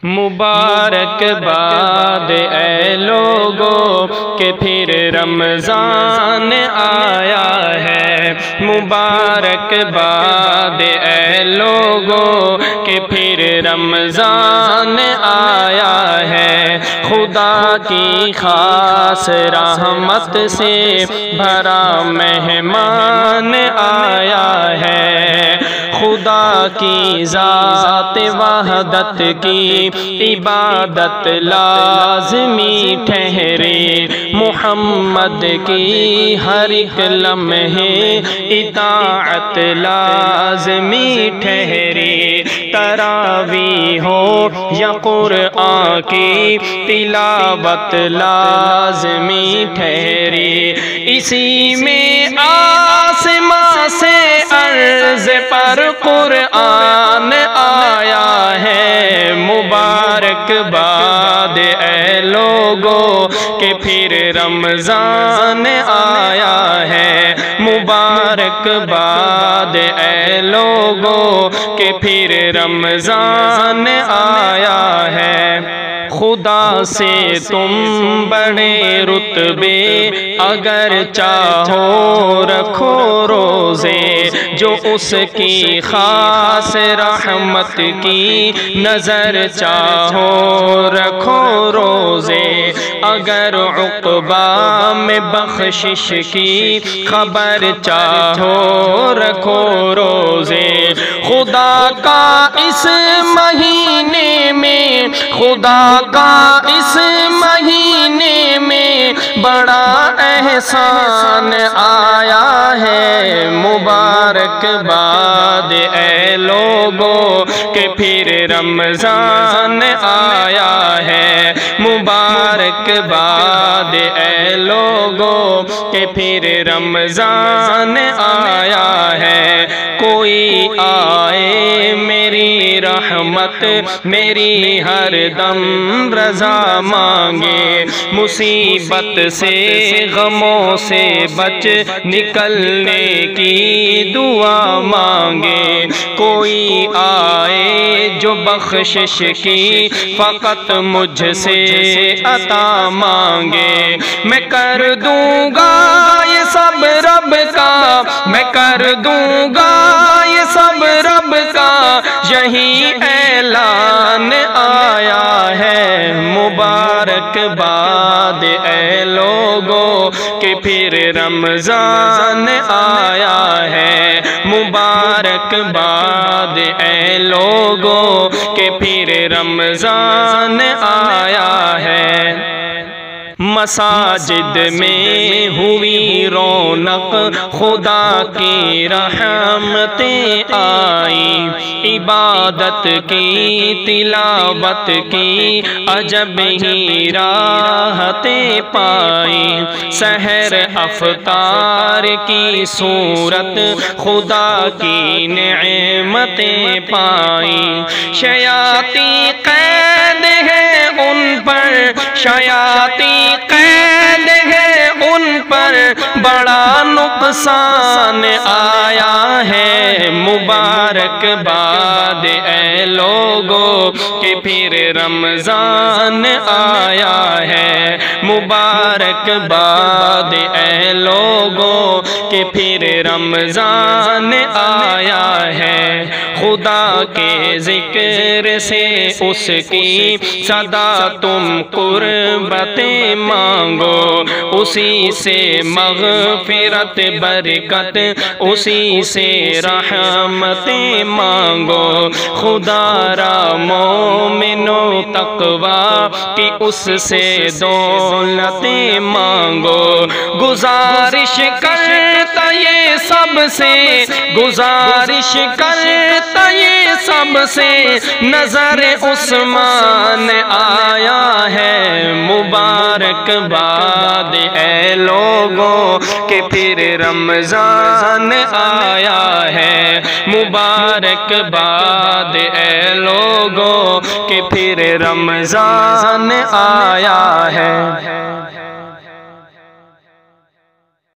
مبارک باد اے لوگو کہ پھر رمضان آیا ہے۔ مبارک باد اے لوگو کہ پھر رمضان آیا ہے۔ خدا کی خاص رحمت سے بھرا مہمان آیا ہے۔ خدا کی ذات وحدت کی عبادت لازمی ٹھہرے، محمد کی ہر ایک لمحے اطاعت لازمی ٹھہرے۔ تراویح ہو یا قرآن کی تلاوت لازمی ٹھہرے، اسی میں آسمان سے عرض پر قرآن آیا ہے۔ مبارک باد اے لوگو کہ پھر رمضان آیا ہے۔ مبارک باد اے لوگو کہ پھر رمضان آیا ہے۔ خدا سے تم بڑے رتبے اگر چاہو رکھو روزے، جو اس کی خاص رحمت کی نظر چاہو رکھو روزے۔ اگر عقبہ میں بخشش کی خبر چاہو رکھو روزے۔ خدا کا اس مہینے میں، خدا کا اس مہینے میں بڑا احسان آیا ہے۔ مبارک باد اے لوگو کہ پھر رمضان آیا ہے۔ مبارک باد اے لوگو کہ پھر رمضان آیا ہے۔ کوئی آئے میری رحمت میری ہر دم رضا مانگے، مصیبت سے غموں سے بچ نکلنے کی دعا مانگے۔ کوئی آئے جو بخشش کی فقط مجھ سے عطا مانگے، میں کر دوں گا یہ سب رب کا، میں کر دوں گا یہ سب رب کا، یہی اعلان آیا ہے۔ مبارک باد اے لوگو کہ پھر رمضان آیا ہے۔ مبارک باد اے لوگو کہ پھر رمضان آیا ہے۔ مساجد میں ہوئی رونق، خدا کی رحمتیں آئیں، عبادت کی تلاوت کی عجب ہی راحتیں پائیں۔ سحر افطار کی صورت خدا کی نعمتیں پائیں۔ شیاطین قید ہے ان پر، شیاطین قید ہے ان پر، بڑا نقصان آیا ہے۔ مبارک باد اے لوگو کہ پھر رمضان آیا ہے۔ مبارک باد اے لوگو کہ پھر رمضان آیا ہے۔ خدا کے ذکر سے اس کی صدا تم قربتیں مانگو، اسی سے مغفرت برکت، اسی سے رحمتیں مانگو۔ خدا را مومنو تقویٰ کی اس سے دولتیں مانگو۔ گزارش کرتا یہ سب سے، گزارش کرتا یہ سب سے، نظر عثمان آیا ہے۔ مبارک باد اے لوگو کہ پھر رمضان آیا ہے۔ مبارک باد اے لوگو کہ پھر رمضان آیا ہے۔